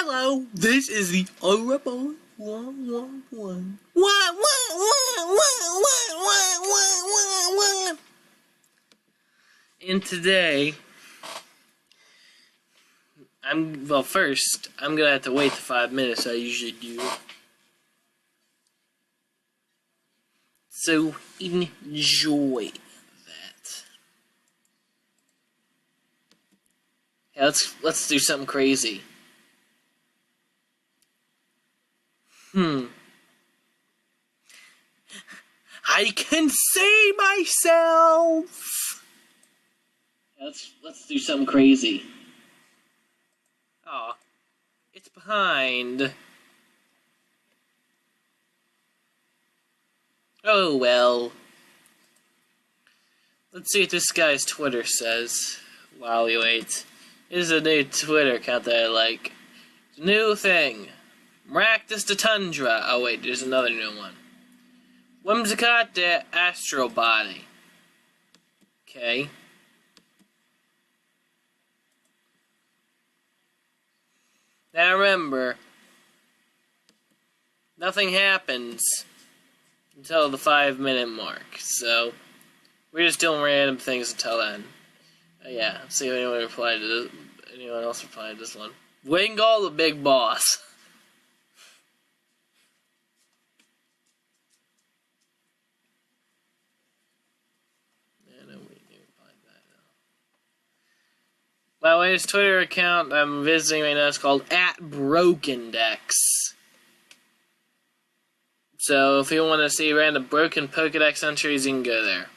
Hello, this is the Horrible 111. And today, first, I'm gonna have to wait the 5 minutes I usually do. So, enjoy that. Yeah, let's do something crazy. I can see myself. Yeah, let's do something crazy. Aw, it's behind. Oh well. Let's see what this guy's Twitter says while we wait. This is a new Twitter account that I like. It's a new thing. Maractus the Tundra. Oh wait, there's another new one. Whimsicott the Astro Body. Okay. Now remember, nothing happens until the 5-minute mark, so we're just doing random things until then. Yeah, let's see if anyone else replied to this one. Wingle the Big Boss. By the way, his Twitter account I'm visiting right now is called @BrokenDex. So if you want to see random broken Pokedex entries, you can go there.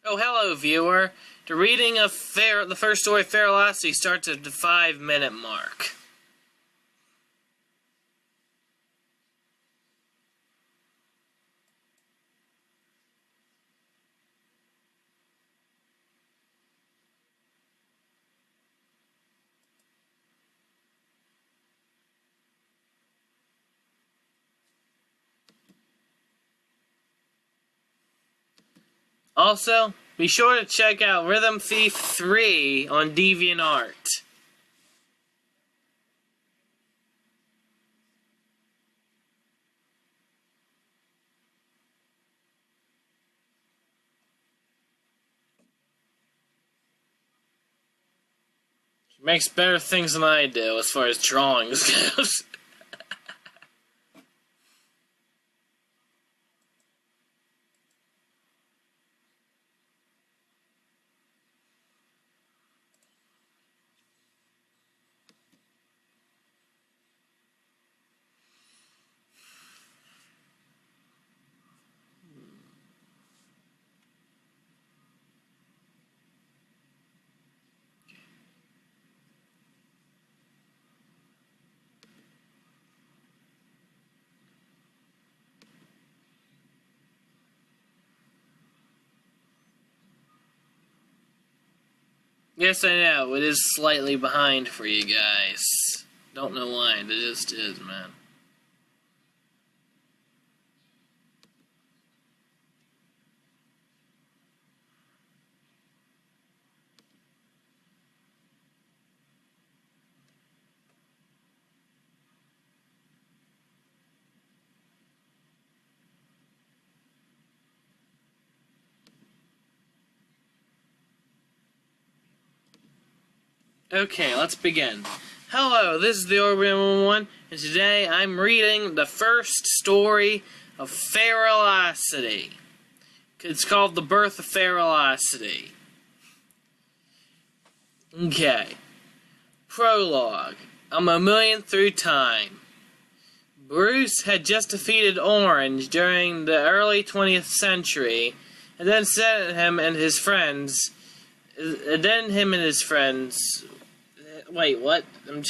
Oh, hello, viewer. The reading of the first story, Feralocity, starts at the 5-minute mark. Also, be sure to check out Rhythm Thief 3 on DeviantArt. She makes better things than I do as far as drawings goes. Yes, I know, it is slightly behind for you guys. Don't know why, it just is, man. Okay, let's begin. Hello, this is the Orbital One, and today I'm reading the first story of Feralocity. It's called The Birth of Feralocity. Okay. Prologue. A million through time. Bruce had just defeated Orange during the early 20th century, and then him and his friends... Wait, what? And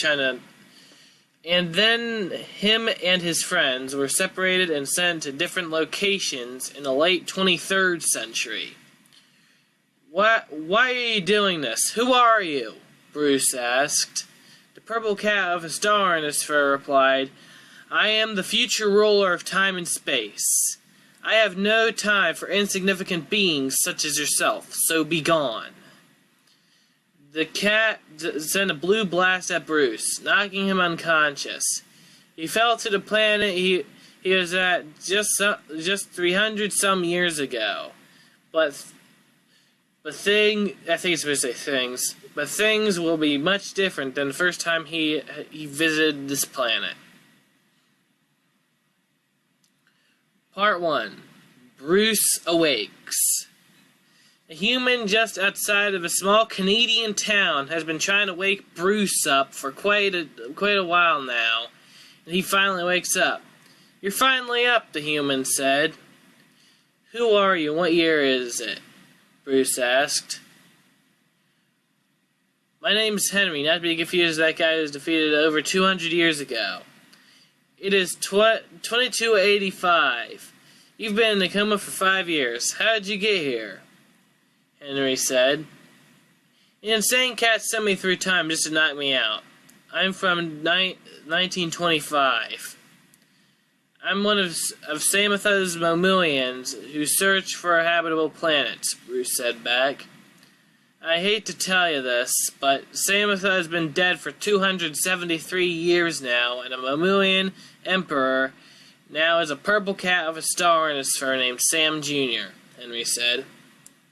then him and his friends were separated and sent to different locations in the late 23rd century. Why are you doing this? Who are you? Bruce asked. The purple cat with a star in his fur replied, I am the future ruler of time and space. I have no time for insignificant beings such as yourself, so be gone. The cat sent a blue blast at Bruce, knocking him unconscious. He fell to the planet he was at just 300 some years ago. But things will be much different than the first time he visited this planet. Part 1. Bruce Awakes. A human just outside of a small Canadian town has been trying to wake Bruce up for quite a while now, and he finally wakes up. You're finally up, the human said. Who are you and what year is it? Bruce asked. My name's Henry, not to be confused with that guy who was defeated over 200 years ago. It is 2285. You've been in a coma for 5 years. How did you get here? Henry said. An insane cat sent me through time just to knock me out. I'm from 1925. I'm one of Samatha's Momilians who search for habitable planets, Bruce said back. I hate to tell you this, but Samatha has been dead for 273 years now, and a Momilian emperor now is a purple cat with a star in his fur named Sam Jr., Henry said.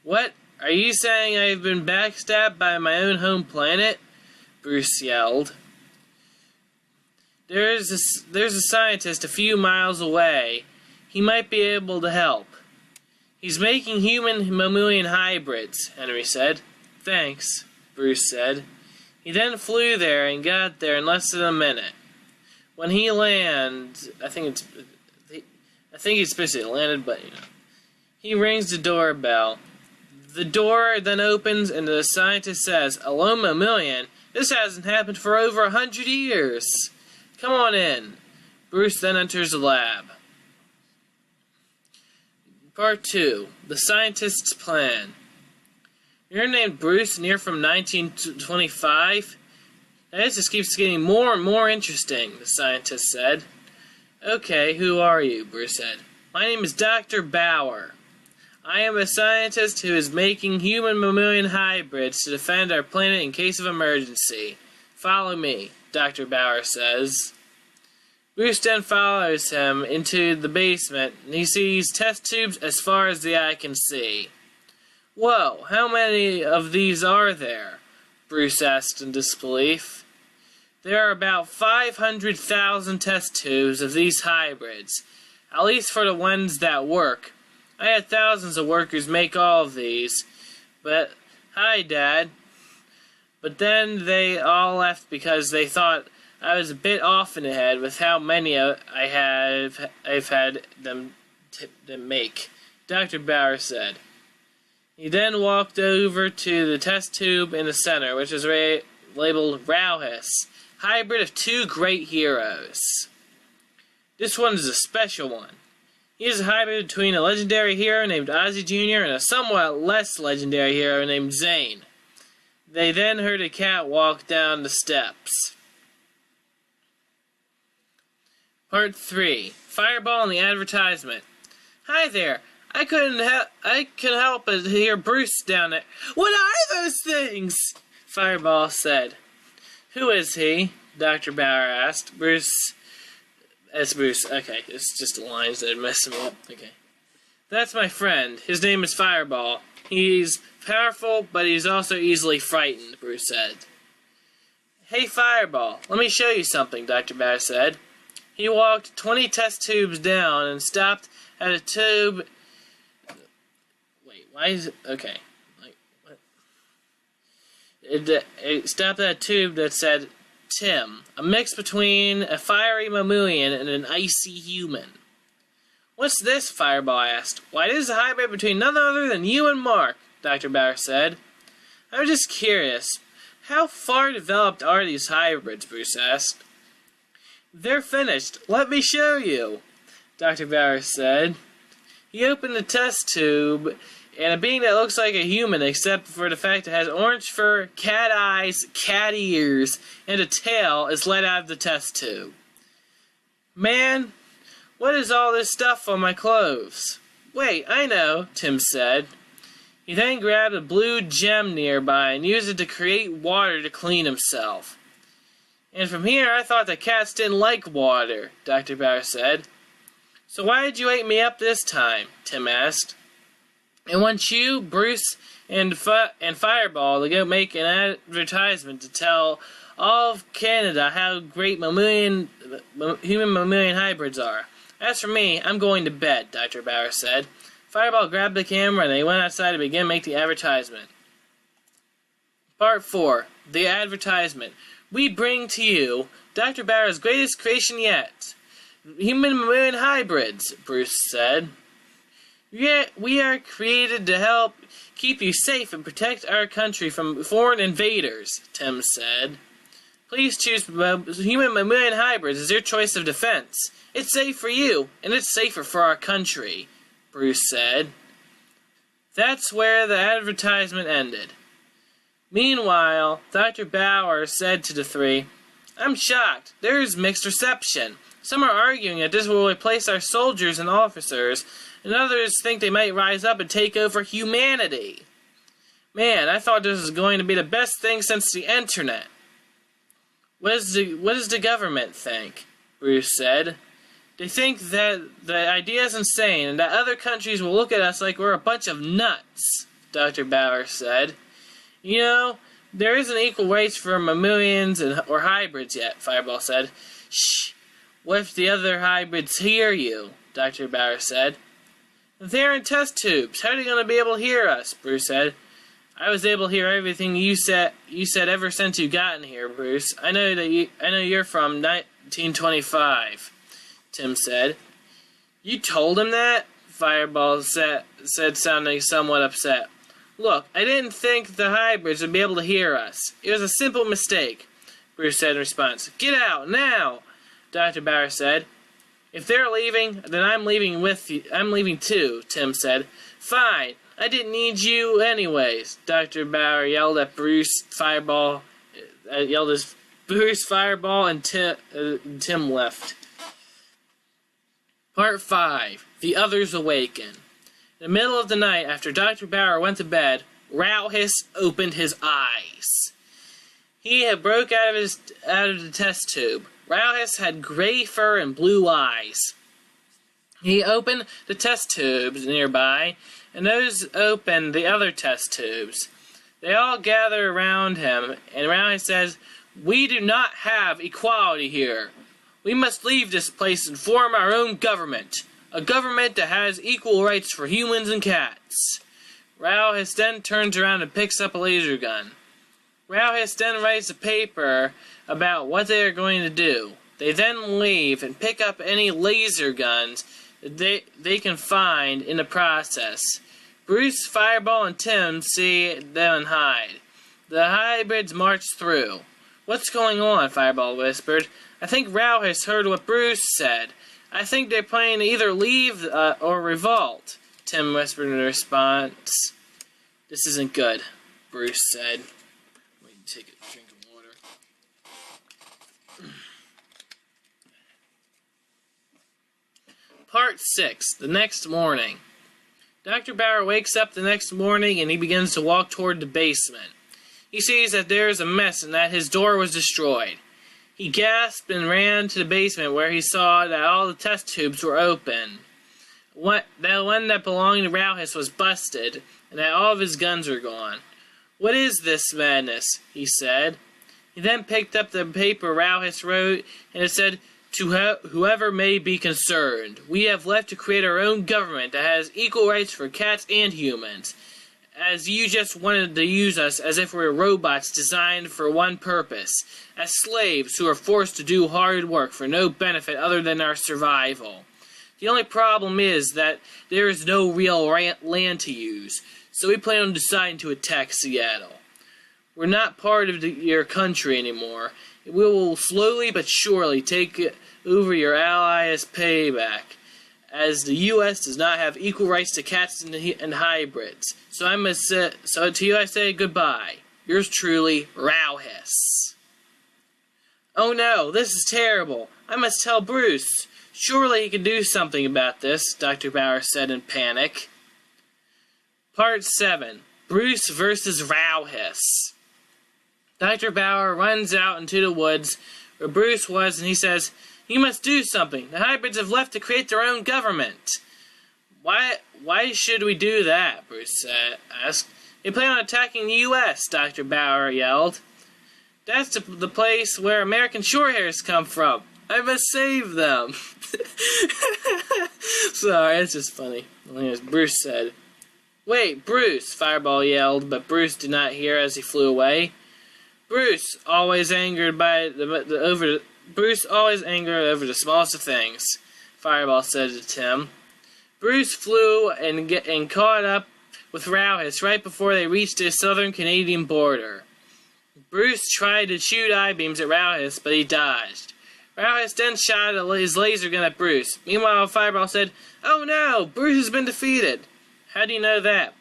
What? Are you saying I've been backstabbed by my own home planet? Bruce yelled. There's a scientist a few miles away. He might be able to help. He's making human mammalian hybrids, Henry said. Thanks, Bruce said. He then flew there and got there in less than a minute. When he landed, I think he's supposed to have landed, but he rings the doorbell. The door then opens and the scientist says, Hello, Mammalian. This hasn't happened for over 100 years. Come on in. Bruce then enters the lab. Part 2. The Scientist's Plan. You're named Bruce and you're from 1925? This just keeps getting more and more interesting, the scientist said. Okay, who are you? Bruce said. My name is Dr. Bauer. I am a scientist who is making human mammalian hybrids to defend our planet in case of emergency. Follow me, Dr. Bauer says. Bruce then follows him into the basement, and he sees test tubes as far as the eye can see. Whoa, how many of these are there? Bruce asked in disbelief. There are about 500,000 test tubes of these hybrids, at least for the ones that work. I had thousands of workers make all of these. Hi, Dad. But then they all left because they thought I was a bit off in the head with how many I've had them make, Dr. Bauer said. He then walked over to the test tube in the center, which is labeled Rauhus, hybrid of two great heroes. This one is a special one. He is a hybrid between a legendary hero named Ozzy Jr. and a somewhat less legendary hero named Zane. They then heard a cat walk down the steps. Part 3. Fireball and the Advertisement. Hi there. I couldn't help but hear Bruce down there. What are those things? Fireball said. Who is he? Dr. Bauer asked. Bruce. Okay, it's just the lines that are messing me up. Okay. That's my friend. His name is Fireball. He's powerful, but he's also easily frightened, Bruce said. Hey, Fireball, let me show you something, Dr. Bauer said. He walked 20 test tubes down and stopped at a tube. Wait, why is it? Okay. Like, what? It stopped at a tube that said, Tim, a mix between a fiery mammalian and an icy human. What's this? Fireball asked. Why, this is a hybrid between none other than you and Mark, Dr. Bauer said. I'm just curious. How far developed are these hybrids? Bruce asked. They're finished. Let me show you, Dr. Bauer said. He opened the test tube, and a being that looks like a human except for the fact it has orange fur, cat eyes, cat ears, and a tail is let out of the test tube. Man, what is all this stuff on my clothes? Wait, I know, Tim said. He then grabbed a blue gem nearby and used it to create water to clean himself. And from here, I thought the cats didn't like water, Dr. Bauer said. So why did you wake me up this time? Tim asked. I want you, Bruce, and Fireball to go make an advertisement to tell all of Canada how great human mammalian hybrids are. As for me, I'm going to bed, Dr. Bauer said. Fireball grabbed the camera and they went outside to begin making the advertisement. Part 4. The Advertisement. We bring to you Dr. Bauer's greatest creation yet. Human mammalian hybrids, Bruce said. We are created to help keep you safe and protect our country from foreign invaders, Tim said. Please choose human mammalian hybrids as your choice of defense. It's safe for you, and it's safer for our country, Bruce said. That's where the advertisement ended. Meanwhile, Dr. Bauer said to the three, I'm shocked. There is mixed reception. Some are arguing that this will replace our soldiers and officers, and others think they might rise up and take over humanity. Man, I thought this was going to be the best thing since the internet. What does the government think? Bruce said. They think that the idea is insane and that other countries will look at us like we're a bunch of nuts, Dr. Bauer said. You know, there isn't equal rights for mammalians or hybrids yet, Fireball said. Shh, what if the other hybrids hear you? Dr. Bauer said. They're in test tubes. How are they going to be able to hear us? Bruce said. I was able to hear everything you said ever since you got in here, Bruce. I know you're from 1925, Tim said. You told him that? Fireball said, sounding somewhat upset. Look, I didn't think the hybrids would be able to hear us. It was a simple mistake, Bruce said in response. Get out, now, Dr. Bauer said. If they're leaving, then I'm leaving with you. I'm leaving too, Tim said. Fine. I didn't need you anyways, Dr. Bauer yelled at Bruce, Fireball, and Tim left. Part 5. The Others Awaken. In the middle of the night, after Dr. Bauer went to bed, Rauhus opened his eyes. He had broke out of the test tube. Rauhus had gray fur and blue eyes. He opened the test tubes nearby, and those opened the other test tubes. They all gather around him, and Rauhus says, We do not have equality here. We must leave this place and form our own government. A government that has equal rights for humans and cats. Rauhus then turns around and picks up a laser gun. Rauhus then writes a paper about what they are going to do. They then leave and pick up any laser guns that they can find in the process. Bruce, Fireball, and Tim see them and hide. The hybrids march through. What's going on? Fireball whispered. I think Rauhus heard what Bruce said. I think they're planning to either leave or revolt, Tim whispered in response. This isn't good, Bruce said. Wait, take a drink of water. Part 6. The next morning. Dr. Bauer wakes up the next morning and he begins to walk toward the basement. He sees that there is a mess and that his door was destroyed. He gasped and ran to the basement where he saw that all the test tubes were open. The one that belonged to Rauhus was busted and that all of his guns were gone. What is this madness? He said. He then picked up the paper Rauhus wrote, and it said, "To whoever may be concerned, we have left to create our own government that has equal rights for cats and humans, as you just wanted to use us as if we were robots designed for one purpose, as slaves who are forced to do hard work for no benefit other than our survival. The only problem is that there is no real land to use, so we plan on deciding to attack Seattle. We're not part of your country anymore. We will slowly but surely take over your ally as payback, as the U.S. does not have equal rights to cats and hybrids. So to you I say goodbye. Yours truly, Rauhus." "Oh no, this is terrible. I must tell Bruce. Surely he can do something about this," Dr. Bauer said in panic. Part 7. Bruce versus Rauhus. Dr. Bauer runs out into the woods where Bruce was, and he says, "You must do something. The hybrids have left to create their own government." Why should we do that?" Bruce asked. "They plan on attacking the U.S., Dr. Bauer yelled. "That's the place where American shorthairs come from. I must save them." Sorry, it's just funny. As Bruce said. "Wait, Bruce," Fireball yelled, but Bruce did not hear as he flew away. Bruce always angered over the smallest of things, Fireball said to Tim. Bruce flew and caught up with Rauhus right before they reached the southern Canadian border. Bruce tried to shoot I-beams at Rauhus, but he dodged. Rauhus then shot his laser gun at Bruce. Meanwhile, Fireball said, "Oh no, Bruce has been defeated." "How do you know that?"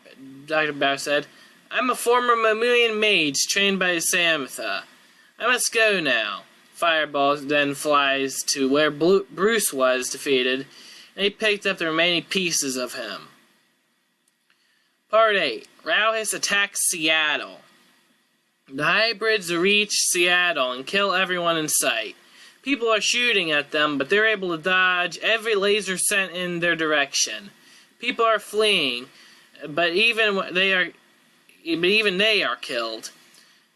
Dr. Bauer said. "I'm a former Mammalian mage trained by Samantha. I must go now." Fireball then flies to where Bruce was defeated, and he picked up the remaining pieces of him. Part 8. Rauhus attacks Seattle. The hybrids reach Seattle and kill everyone in sight. People are shooting at them, but they're able to dodge every laser sent in their direction. People are fleeing, but even they are killed.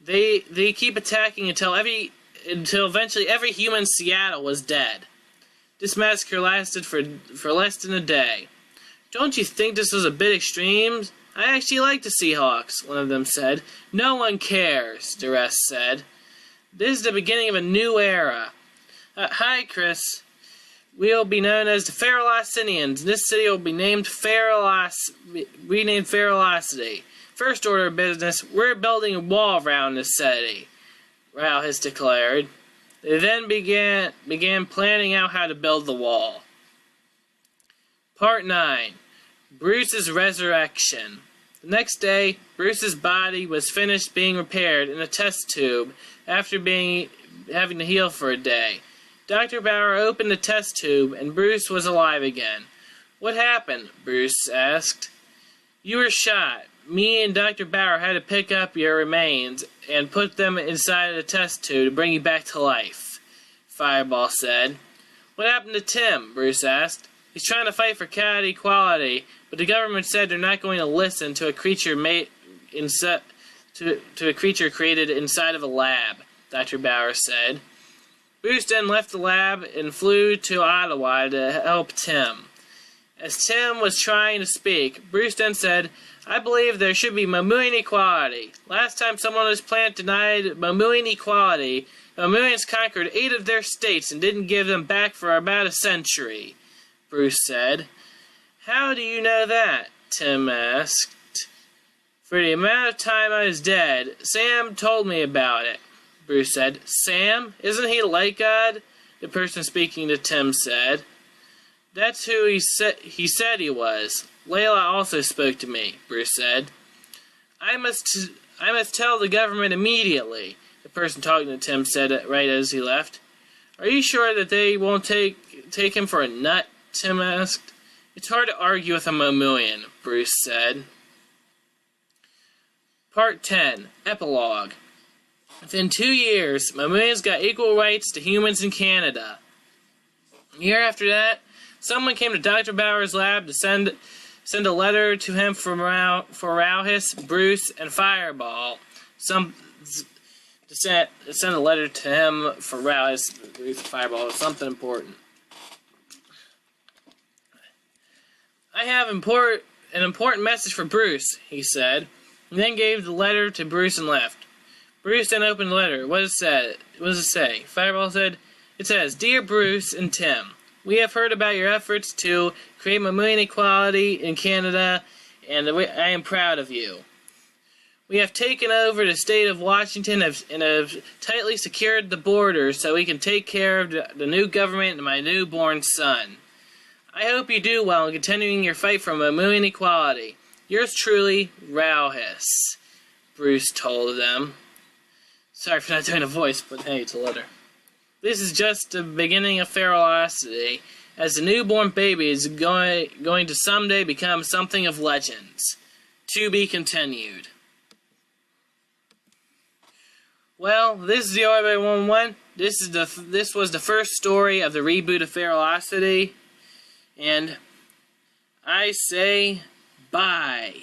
They keep attacking until eventually every human in Seattle was dead. This massacre lasted for less than a day. "Don't you think this was a bit extreme? I actually like the Seahawks," one of them said. "No one cares," the rest said. "This is the beginning of a new era." Hi, Chris. We'll be known as the Feralocitians. This city will be renamed Feralocity. First order of business, we're building a wall around this city, Rauhus declared. They then began planning out how to build the wall. Part 9. Bruce's Resurrection. The next day, Bruce's body was finished being repaired in a test tube after having to heal for a day. Dr. Bauer opened the test tube, and Bruce was alive again. "What happened?" Bruce asked. "You were shot. Me and Dr. Bauer had to pick up your remains and put them inside the test tube to bring you back to life," Fireball said. "What happened to Tim?" Bruce asked. "He's trying to fight for cat equality, but the government said they're not going to listen to a creature created inside of a lab," Dr. Bauer said. Bruce then left the lab and flew to Ottawa to help Tim. As Tim was trying to speak, Bruce then said, "I believe there should be Mammalian equality. Last time someone on this planet denied Mammalian equality, the Mammalians conquered 8 of their states and didn't give them back for about a century," Bruce said. "How do you know that?" Tim asked. "For the amount of time I was dead, Sam told me about it," Bruce said. "Sam? Isn't he like God?" the person speaking to Tim said. "That's who he said he was. Layla also spoke to me," Bruce said. I must tell the government immediately," the person talking to Tim said right as he left. "Are you sure that they won't take him for a nut?" Tim asked. "It's hard to argue with a Mammalian," Bruce said. Part 10. Epilogue. Within 2 years, Mammalians got equal rights to humans in Canada. A year after that, someone came to Dr. Bauer's lab to send a letter to him for Rauhus, Bruce, and Fireball. To send a letter to him for Rally's Fireball. Something important. I have an important message for Bruce, he said, and then gave the letter to Bruce and left. Bruce then opened the letter. What does it say? Fireball said, it says, Dear Bruce and Tim, we have heard about your efforts to create Mamoon equality in Canada, and I am proud of you. We have taken over the state of Washington and have tightly secured the borders so we can take care of the new government and my newborn son. I hope you do well in continuing your fight for Mamoon equality. Yours truly, Rauhus, Bruce told them. Sorry for not doing a voice, but hey, it's a letter. This is just the beginning of Feralocity, as the newborn baby is going to someday become something of legends. To be continued. Well, this is the OI111. This was the first story of the reboot of Feralocity, and I say bye.